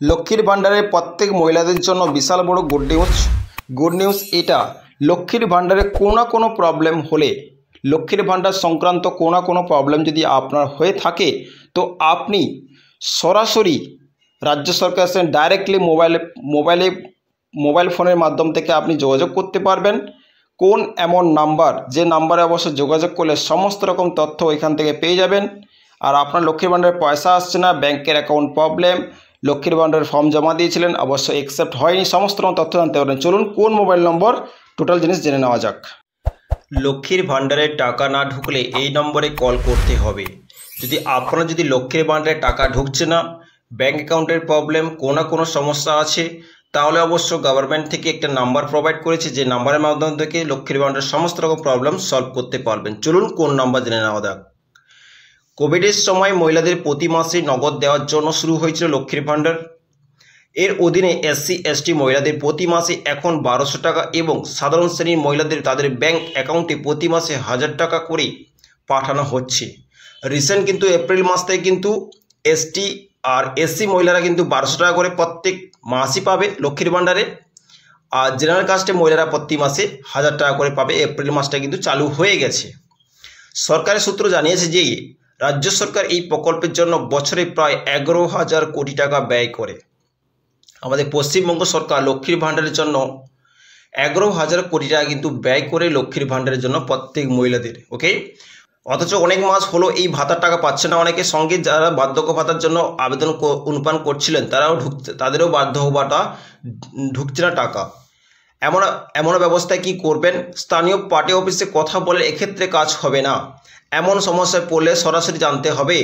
লক্ষ্মীর ভাণ্ডারের প্রত্যেক মহিলাদের জন্য বিশাল বড় গুড নিউজ এটা। লক্ষ্মীর ভাণ্ডারে কোনো না কোনো প্রবলেম হলে, লক্ষ্মীর ভাণ্ডার সংক্রান্ত কোনো না কোনো প্রবলেম যদি আপনার হয়ে থাকে, তো আপনি সরাসরি রাজ্য সরকারের সঙ্গে ডাইরেক্টলি মোবাইল ফোনের মাধ্যম থেকে আপনি যোগাযোগ করতে পারবেন। কোন এমন নাম্বার, যে নাম্বারে অবশ্য যোগাযোগ করলে সমস্ত রকম তথ্য এখান থেকে পেয়ে যাবেন। আর আপনার লক্ষ্মীর ভাণ্ডারের পয়সা আসছে না, ব্যাংকের অ্যাকাউন্ট প্রবলেম, লক্ষ্মীর ভাণ্ডারের ফর্ম জমা দিয়েছিলেন, অবশ্য অ্যাকসেপ্ট হয়নি, সমস্ত রকম তথ্য জানতে পারেন। চলুন কোন মোবাইল নম্বর, টোটাল জিনিস জেনে নেওয়া যাক। লক্ষ্মীর ভাণ্ডারের টাকা না ঢুকলে এই নম্বরে কল করতে হবে। যদি লক্ষ্মীর ভাণ্ডারে টাকা ঢুকছে না, ব্যাঙ্ক অ্যাকাউন্টের প্রবলেম, কোনো সমস্যা আছে, তাহলে অবশ্য গভর্নমেন্ট থেকে একটা নাম্বার প্রোভাইড করেছে, যে নাম্বারের মাধ্যম থেকে লক্ষ্মীর ভাণ্ডারের সমস্ত রকম প্রবলেম সলভ করতে পারবেন। চলুন কোন নাম্বার জেনে নেওয়া যাক। কোভিডের সময় মহিলাদের প্রতি মাসে নগদ দেওয়ার জন্য শুরু হয়েছিল লক্ষ্মীর ভাণ্ডার। এর অধীনে SC ST মহিলাদের প্রতি মাসে এখন 1200 টাকা এবং সাধারণ শ্রেণীর মহিলাদের তাদের ব্যাংক অ্যাকাউন্টে প্রতি মাসে 1000 টাকা করে পাঠানো হচ্ছে। রিসেন্ট কিন্তু এপ্রিল মাস থেকে কিন্তু ST আর SC মহিলারা কিন্তু 1200 টাকা করে প্রত্যেক মাসই পাবে লক্ষ্মীর ভাণ্ডারে। আর জেনারেল কাস্টে মহিলারা প্রতি মাসে 1000 টাকা করে পাবে। এপ্রিল মাসটা কিন্তু চালু হয়ে গেছে। সরকারের সূত্র জানিয়েছে যে রাজ্য সরকার এই প্রকল্পের জন্য বছরে প্রায় 11,000 কোটি টাকা ব্যয় করে। আমাদের পশ্চিমবঙ্গ সরকার লক্ষ্মীর ভাণ্ডারের জন্য 11,000 কোটি টাকা কিন্তু ব্যয় করে লক্ষ্মীর ভাণ্ডারের জন্য প্রত্যেক মহিলাদের। ওকে, অথচ অনেক মাস হলো এই ভাতার টাকা পাচ্ছে না অনেকে। সঙ্গে যারা বার্ধক্য ভাতার জন্য আবেদন অনুপান করছিলেন তাদেরও বার্ধক্য ভাতা ঢুকছে না টাকা। এমন ব্যবস্থায় কি করবেন? স্থানীয় পার্টি অফিসে কথা বলে এক্ষেত্রে কাজ হবে না। এমন সমস্যায় পড়লে সরাসরি জানতে হবে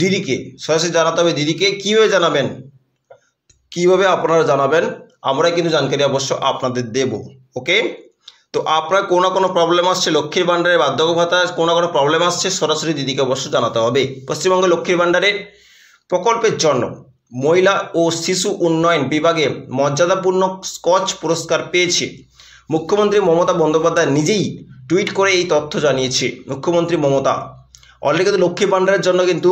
দিদিকে, সরাসরি জানাতে হবে দিদিকে। কীভাবে জানাবেন, কিভাবে আপনারা জানাবেন, আমরা কিন্তু জানকারি অবশ্য আপনাদের দেব। ওকে, তো আপনার কোনো প্রবলেম আসছে লক্ষ্মীর ভাণ্ডারে, বার্ধক্য ভাতার কোনো প্রবলেম আসছে, সরাসরি দিদিকে অবশ্য জানাতে হবে। পশ্চিমবঙ্গ লক্ষ্মীর ভাণ্ডারের প্রকল্পের জন্য মহিলা ও শিশু উন্নয়ন বিভাগে মর্যাদাপূর্ণ স্কচ পুরস্কার পেয়েছে। মুখ্যমন্ত্রী মমতা বন্দ্যোপাধ্যায় নিজেই টুইট করে এই তথ্য জানিয়েছে। মুখ্যমন্ত্রী মমতা অলরেডি কিন্তু লক্ষ্মীর ভাণ্ডারের জন্য কিন্তু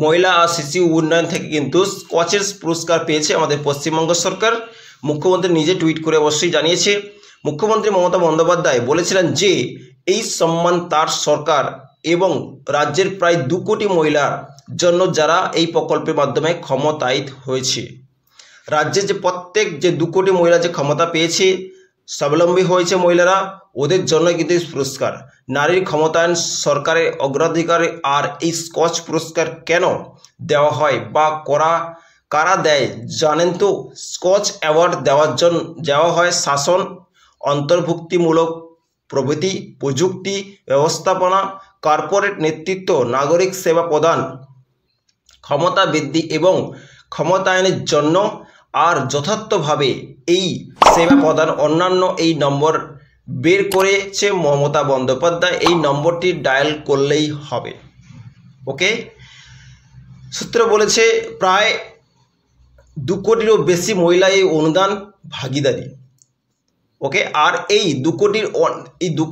মহিলা আর শিশু উন্নয়ন থেকে কিন্তু স্কচের পুরস্কার পেয়েছে আমাদের পশ্চিমবঙ্গ সরকার। মুখ্যমন্ত্রী নিজে টুইট করে অবশ্যই জানিয়েছে। মুখ্যমন্ত্রী মমতা বন্দ্যোপাধ্যায় বলেছিলেন যে এই সম্মান তার সরকার এবং রাজ্যের প্রায় 2 কোটি মহিলার জন্য যারা এই প্রকল্পের মাধ্যমে ক্ষমতায়িত হয়েছে। রাজ্যের যে প্রত্যেক 2 কোটি মহিলা যে ক্ষমতা পেয়েছে, স্বাবলম্বী হয়েছে মহিলারা, ওদের জন্য কিন্তু এই পুরস্কার। নারীর ক্ষমতায়ন সরকারের অগ্রাধিকার। আর এই স্কচ পুরস্কার কেন দেওয়া হয় বা কারা দেয় জানেন তো? স্কচ অ্যাওয়ার্ড দেওয়া হয় শাসন, অন্তর্ভুক্তিমূলক প্রভৃতি, প্রযুক্তি ব্যবস্থাপনা, কর্পোরেট নেতৃত্ব, নাগরিক সেবা প্রদান, ক্ষমতা বৃদ্ধি এবং ক্ষমতায়নের জন্য। আর যথার্থভাবে এই সেবা প্রদান অন্যান্য এই নম্বর বের করেছে মমতা বন্দ্যোপাধ্যায়। এই নম্বরটি ডায়াল করলেই হবে। ওকে, সূত্র বলেছে প্রায় 2 কোটিরও বেশি মহিলা এই অনুদান ভাগিদারি। ওকে, আর এই 2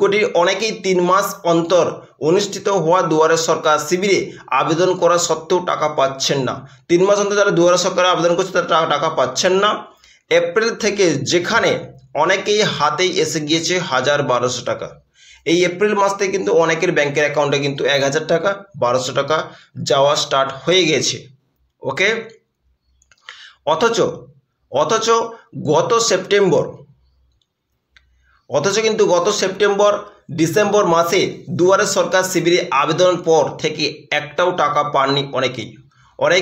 কোটির অনেকেই 3 মাস অন্তর অনুষ্ঠিত হওয়া দুয়ারে সরকার শিবিরে আবেদন করা সত্ত্বেও টাকা পাচ্ছেন না। 3 মাস অন্তর যারা দুয়ারে সরকারে আবেদন করছে তারা টাকা পাচ্ছেন না। এপ্রিল থেকে যেখানে অনেকেই হাতেই এসে গিয়েছে 1,000-1,200 টাকা। এই এপ্রিল মাস থেকে কিন্তু অনেকের ব্যাংকের অ্যাকাউন্টে কিন্তু 1,000 টাকা 1,200 টাকা যাওয়া স্টার্ট হয়ে গেছে। ওকে, অথচ গত সেপ্টেম্বর ডিসেম্বর মাসে দুয়ারে সরকার শিবিরে আবেদনের পর থেকে একটাও টাকা পাননি অনেকেই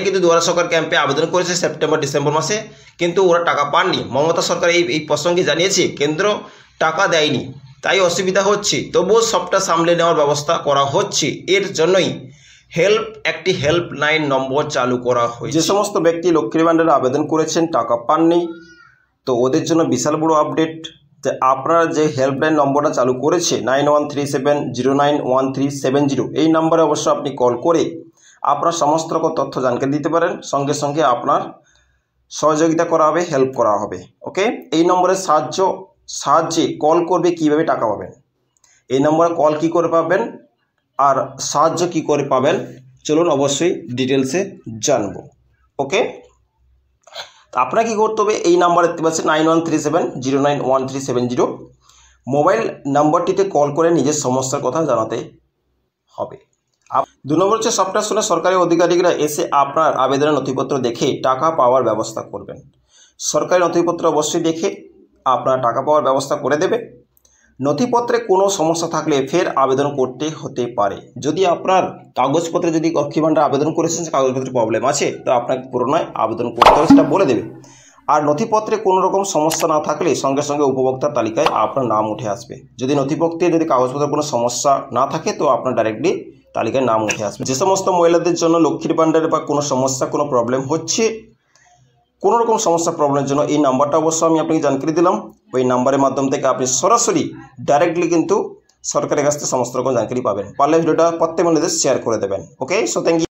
কিন্তু দুয়ারে সরকার ক্যাম্পে আবেদন করেছে সেপ্টেম্বর ডিসেম্বর মাসে, কিন্তু ওরা টাকা পাননি। মমতা সরকার এই প্রসঙ্গে জানিয়েছে কেন্দ্র টাকা দেয়নি, তাই অসুবিধা হচ্ছে, তবুও সবটা সামলে নেওয়ার ব্যবস্থা করা হচ্ছে। এর জন্যই একটি হেল্পলাইন নম্বর চালু করা হয়েছে। যে সমস্ত ব্যক্তি লক্ষ্মীর ভাণ্ডারে আবেদন করেছেন টাকা পাননি, তো ওদের জন্য বিশাল বড় আপডেট যে আপনারা যে হেল্পলাইন নম্বরটা চালু করেছে 9137091370, এই নম্বরে অবশ্য আপনি কল করে আপনার সমস্ত রকম তথ্য জানকারি দিতে পারেন। সঙ্গে সঙ্গে আপনার সহযোগিতা করা হবে, হেল্প করা হবে। ওকে, এই নম্বরের সাহায্যে কল করবে কিভাবে টাকা পাবেন, এই নম্বরে কল কি করে পাবেন আর সাহায্য কি করে পাবেন, চলুন অবশ্যই ডিটেলসে জানবো। ওকে, আপনার কী করতে হবে, এই নাম্বার দেখতে পাচ্ছেন 9137091370 মোবাইল নাম্বারটিতে কল করে নিজের সমস্যার কথা জানাতে হবে। 2 নম্বর হচ্ছে সফটওয়্যার শুনে সরকারি আধিকারিকরা এসে আপনার আবেদনের নথিপত্র দেখে টাকা পাওয়ার ব্যবস্থা করবেন। সরকারি নথিপত্র অবশ্যই দেখে আপনার টাকা পাওয়ার ব্যবস্থা করে দেবে। নথিপত্রে কোনো সমস্যা থাকলে ফের আবেদন করতে হতে পারে। যদি আপনার কাগজপত্রে যদি লক্ষ্মী ভাণ্ডার আবেদন করেছেন কাগজপত্রে প্রবলেম আছে তো আপনাকে পুনরায় আবেদন করতে হবে, সেটা বলে দেবে। আর নথিপত্রে কোনো রকম সমস্যা না থাকলে সঙ্গে সঙ্গে উপভোক্তার তালিকায় আপনার নাম উঠে আসবে। যদি নথিপত্রে যদি কাগজপত্রে কোনো সমস্যা না থাকে তো আপনার ডাইরেক্টলি তালিকায় নাম উঠে আসবে। যে সমস্ত মহিলাদের জন্য লক্ষ্মীর ভাণ্ডারে বা কোনো সমস্যা কোনো প্রবলেম হচ্ছে, কোনো রকম সমস্যা প্রবলেমের জন্য এই নাম্বারটা অবশ্য আমি আপনাকে জানকারি দিলাম। ওই নাম্বারের মাধ্যম থেকে আপনি সরাসরি ডাইরেক্টলি কিন্তু সরকারের কাছ থেকে সমস্ত রকম জানকারি পাবেন। পারলে ভিডিওটা প্রত্যেক মহিলাদের শেয়ার করে দেবেন। ওকে, সো থ্যাংক ইউ।